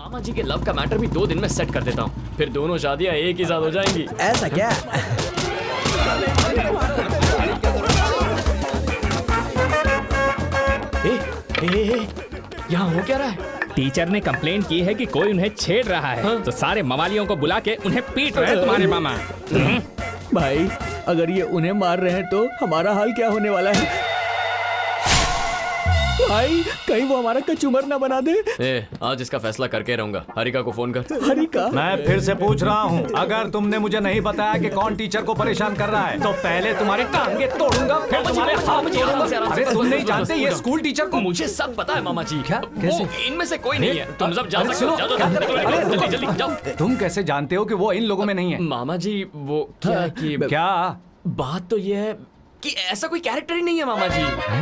मामा जी के लव का मैटर भी 2 दिन में सेट कर देता हूँ, फिर दोनों शादियाँ एक ही साथ हो जाएंगी। ऐसा क्या? यहाँ हो क्या रहा है? टीचर ने कंप्लेंट की है कि कोई उन्हें छेड़ रहा है। हाँ? तो सारे मवालियों को बुला के उन्हें पीट रहे हैं तुम्हारे मामा। भाई अगर ये उन्हें मार रहे हैं तो हमारा हाल क्या होने वाला है? भाई कहीं वो हमारा कचूमर ना बना दे। आज इसका फैसला करके रहूंगा। हरिका को फोन कर। हरिका? मैं फिर से पूछ रहा हूँ, अगर तुमने मुझे नहीं बताया कि कौन टीचर को परेशान कर रहा है तो पहले तुम्हारे टांगे तोड़ूंगा, फिर तुम्हारे हाथ तोड़ूंगा। अरे तुम नहीं जानते ये स्कूल टीचर को? मुझे सब पता है मामा जी। क्या? कैसे? वो इनमें से कोई नहीं है। तुम सब जा अरे सकते हो। सुनो, जल्दी जल्दी जाओ। तुम कैसे जानते हो कि वो इन लोगों में नहीं है? मामा जी वो क्या है कि क्या? बात तो ये है कि ऐसा कोई कैरेक्टर ही नहीं है मामा जी।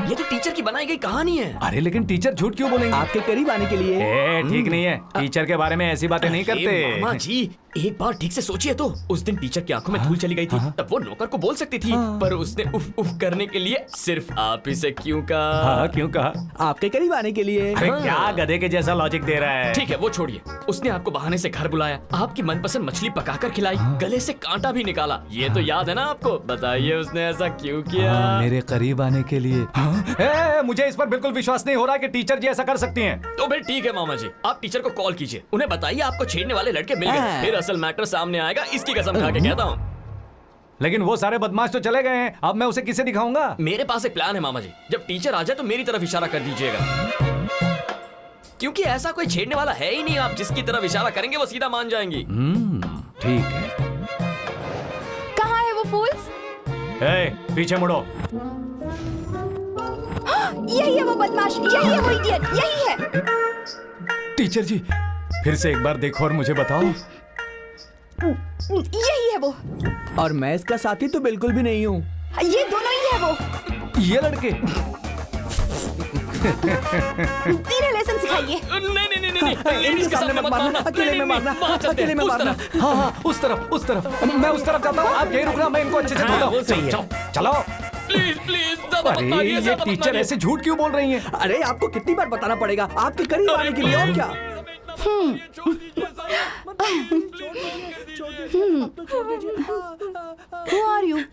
ये तो टीचर की बनाई गई कहानी है। अरे लेकिन टीचर झूठ क्यों बोलेंगे? आपके करीब आने के लिए। ठीक नहीं है, टीचर के बारे में ऐसी बातें नहीं करते। मामा जी एक बार ठीक से सोचिए तो, उस दिन टीचर की आंखों में धूल चली गई थी, तब वो नौकर को बोल सकती थी, पर उसने उफ उफ करने के लिए सिर्फ आप ही से क्यों कहा? हाँ क्यों कहा? आपके करीब आने के लिए। अरे क्या गधे के जैसा लॉजिक दे रहा है? ठीक है वो छोड़िए। उसने आपको बहाने से घर बुलाया, आपकी मनपसंद मछली पकाकर खिलाई, गले से कांटा भी निकाला। ये तो याद है ना आपको? बताइए उसने ऐसा क्यों किया? मेरे करीब आने के लिए। मुझे इस पर बिल्कुल विश्वास नहीं हो रहा कि टीचर जी ऐसा कर सकती हैं। तो फिर ठीक है मामा जी, आप टीचर को कॉल कीजिए, उन्हें बताइए आपको छेड़ने वाले लड़के मिल गए, फिर असल मैटर सामने आएगा। इसकी कसम खा के कहता हूँ। लेकिन वो सारे बदमाश तो चले गए हैं, अब मैं उसे किसे दिखाऊंगा? मेरे पास एक प्लान है मामा जी, जब टीचर आ जाए तो मेरी तरफ इशारा कर दीजिएगा, क्योंकि ऐसा कोई छेड़ने वाला है ही नहीं। आप जिसकी तरफ इशारा करेंगे वो सीधा मान जाएंगी। ठीक है। कहाँ है वो फूल्स? पीछे मुड़ो। यही है वो बदमाश, यही है वो इडियट, यही है। टीचर जी फिर से एक बार देखो और मुझे बताओ। यही है वो। और मैं इसका साथी तो बिल्कुल भी नहीं हूँ। ये दोनों ही है वो। ये लड़के? तेरे लेसन सिखाइए। नहीं इनके सामने मत मारना, अकेले में मारना, अकेले में मारना। हाँ उस तरफ। मैं उस तरफ जाता हूँ, आप यहीं रुकना, मैं इनको अच्छे से ढूंढता हूँ। चलो। प्लीज अरे ये टीचर ऐसे झूठ क्यों बोल रही हैं? अरे आपको कितनी बार बताना पड़ेगा आपके करीब आने के लिए, और क्या? Who are you?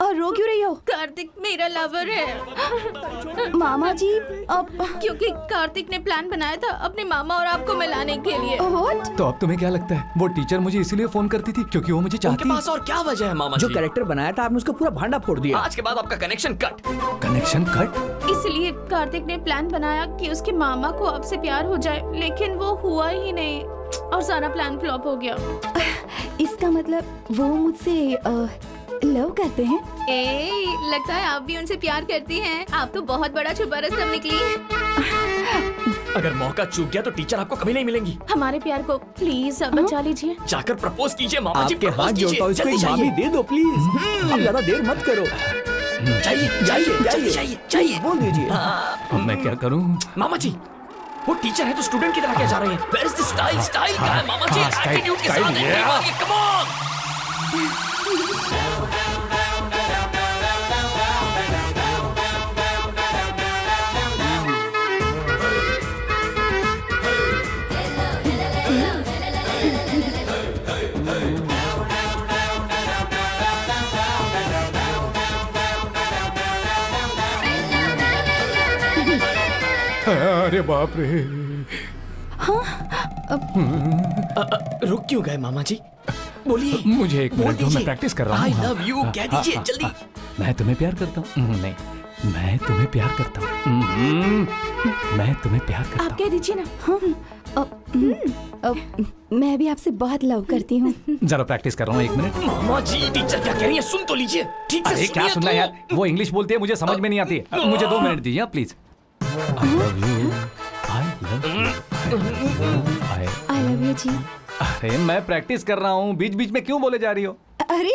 और रो क्यों रही हो? कार्तिक मेरा लवर है। मामा जी अब क्योंकि कार्तिक ने प्लान बनाया था अपने मामा और आपको मिलाने के लिए। What? तो अब तुम्हें क्या लगता है वो टीचर मुझे इसीलिए फोन करती थी क्योंकि वो मुझे चाहती उनके पास और क्या वजह है मामा जो जी? कैरेक्टर बनाया था आपने उसका पूरा भांडा फोड़ दिया। आज के बाद आपका कनेक्शन कट। Connection cut? इसलिए कार्तिक ने प्लान बनाया कि उसके मामा को आपसे प्यार हो जाए, लेकिन वो हुआ ही नहीं और सारा प्लान फ्लॉप हो गया। इसका मतलब वो मुझसे लव करते हैं? लगता है आप भी उनसे प्यार करती हैं। आप तो बहुत बड़ा छुपा रस्तम निकली। अगर मौका चूक गया तो टीचर आपको कभी नहीं मिलेंगी। हमारे प्यार को प्लीज अब बचा लीजिए। जाकर प्रपोज कीजिए मामा जी, आपके प्रपोज हाथ जोड़ता हूँ, इसको कीजिए। एक मामी दे दो प्लीज। अब ज्यादा देर मत करो। चाहिए। बोल दीजिए। अब मैं क्या करूं? मामा जी वो टीचर है तो स्टूडेंट की तरह क्या जा रहे हैं? Where is the स्टाइल का है मामा जी? एटीट्यूड के साथ कम ऑन। अरे बाप रे। रुक क्यों गए मामा जी? बोलिए। मुझे एक मिनट दो, मैं प्रैक्टिस कर रहा हूँ। I love you कह दीजिए जल्दी। मैं तुम्हें प्यार करता हूँ। नहीं, मैं तुम्हें प्यार करता हूँ। मैं तुम्हें प्यार करता हूँ। आप कह दीजिए ना। मैं भी आपसे बहुत लव करती हूँ। जरा प्रैक्टिस कर रहा हूँ, एक मिनट। मामा जी टीचर क्या कह रही है सुन तो लीजिए ठीक से। अरे क्या सुनना यार, वो इंग्लिश बोलती है, मुझे समझ में नहीं आती। मुझे 2 मिनट दीजिए please. I love you. I love you ji. अरे मैं प्रैक्टिस कर रहा हूँ, बीच बीच में क्यों बोले जा रही हो? अरे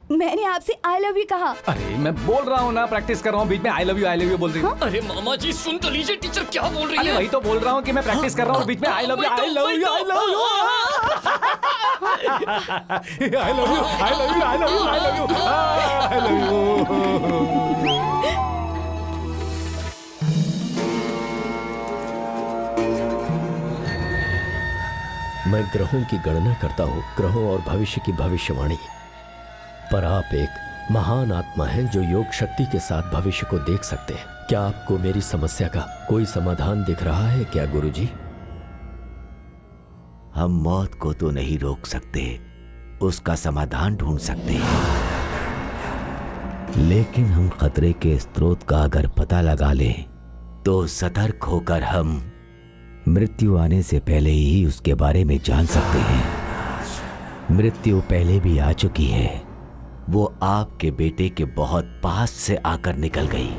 मैंने आपसे आई लव यू कहा। अरे मैं बोल रहा हूँ ना, प्रैक्टिस कर रहा हूँ, बीच में आई लव यू बोल रही हूँ। अरे मामा जी सुन तो लीजिए टीचर क्या बोल रही अरे है। वही तो बोल रहा हूँ कि मैं प्रैक्टिस कर रहा हूँ, बीच में आई love you I love you I love you I love you I love you I love you I love you I love you. मैं ग्रहों की गणना करता हूँ, ग्रहों और भविष्य की भविष्यवाणी, पर आप एक महान आत्मा हैं जो योग शक्ति के साथ भविष्य को देख सकते हैं। क्या आपको मेरी समस्या का कोई समाधान दिख रहा है क्या गुरुजी? हम मौत को तो नहीं रोक सकते, उसका समाधान ढूंढ सकते हैं, लेकिन हम खतरे के स्रोत का अगर पता लगा लें तो सतर्क होकर हम मृत्यु आने से पहले ही उसके बारे में जान सकते हैं। मृत्यु पहले भी आ चुकी है, वो आपके बेटे के बहुत पास से आकर निकल गई।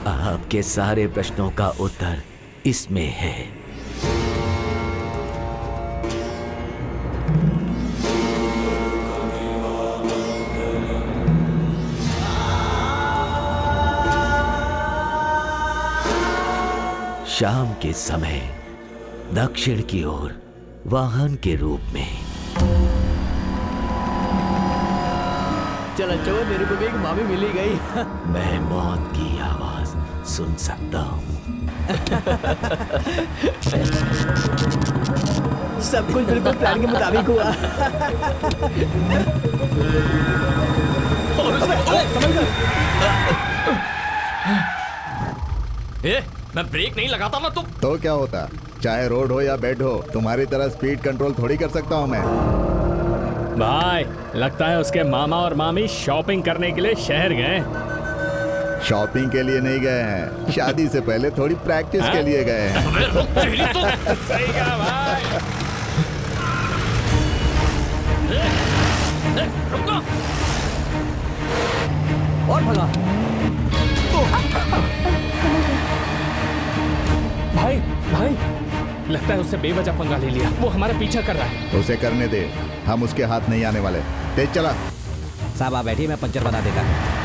आपके सारे प्रश्नों का उत्तर इसमें है। शाम के समय दक्षिण की ओर वाहन के रूप में। चलो चलो, मेरे को भी एक मामी मिली गई। मैं मौत की आवाज सुन सकता हूँ। सब कुछ बिल्कुल प्लान के मुताबिक हुआ। मैं ब्रेक नहीं लगाता ना तो क्या होता, चाहे रोड हो या बेड हो, तुम्हारी तरह स्पीड कंट्रोल थोड़ी कर सकता हूँ मैं। भाई लगता है उसके मामा और मामी शॉपिंग करने के लिए शहर गए। शॉपिंग के लिए नहीं गए हैं, शादी से पहले थोड़ी प्रैक्टिस के लिए गए हैं। सही कहा भाई। और भगा। भाई भाई लगता है उससे बेवजह पंगा ले लिया, वो हमारा पीछा कर रहा है। उसे करने दे, हम उसके हाथ नहीं आने वाले। तेज चला। साहब आप बैठिए, मैं पंचर बना देता।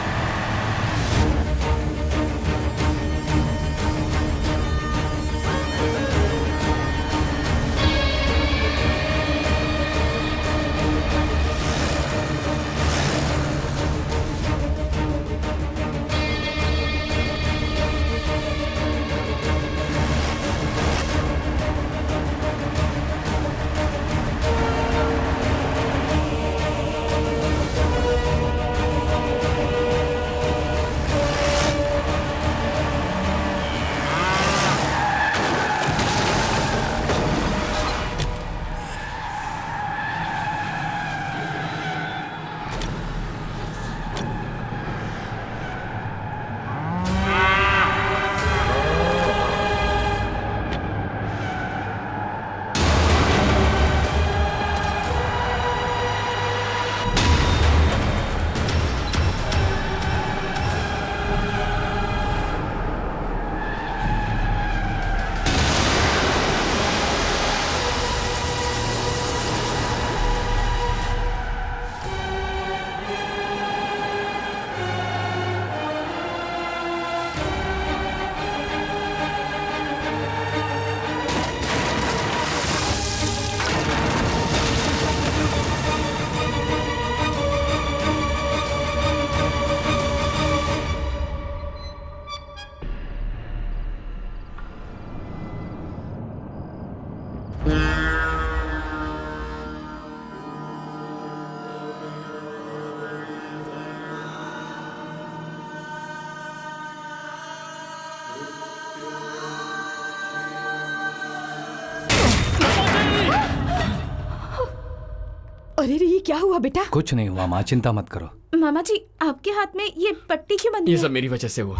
अरे ये क्या हुआ बेटा? कुछ नहीं हुआ माँ, चिंता मत करो। मामा जी आपके हाथ में ये पट्टी क्यों बंधी ये है? सब मेरी वजह से हुआ।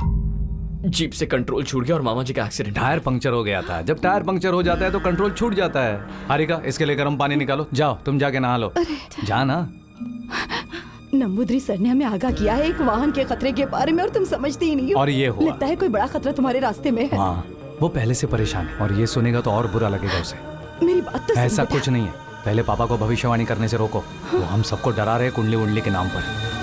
जीप से कंट्रोल छूट गया और मामा जी का एक्सीडेंट। टायर पंक्चर हो गया था। जब टायर पंक्चर हो जाता है तो कंट्रोल छूट जाता है। हारिका इसके लिए गर्म पानी निकालो, जाओ तुम जाके नहा लो। जा ना। नंबूदरी सर ने हमें आगाह किया है एक वाहन के खतरे के बारे में और तुम समझते ही नहीं हो। और ये हुआ। लगता है कोई बड़ा खतरा तुम्हारे रास्ते में है। हाँ, वो पहले से परेशान है और ये सुनेगा तो और बुरा लगेगा उसे। मेरी बात तो सुन ऐसा बेटा। कुछ नहीं है। पहले पापा को भविष्यवाणी करने से रोको। वो हम सबको डरा रहे कुंडली उंडली के नाम पर।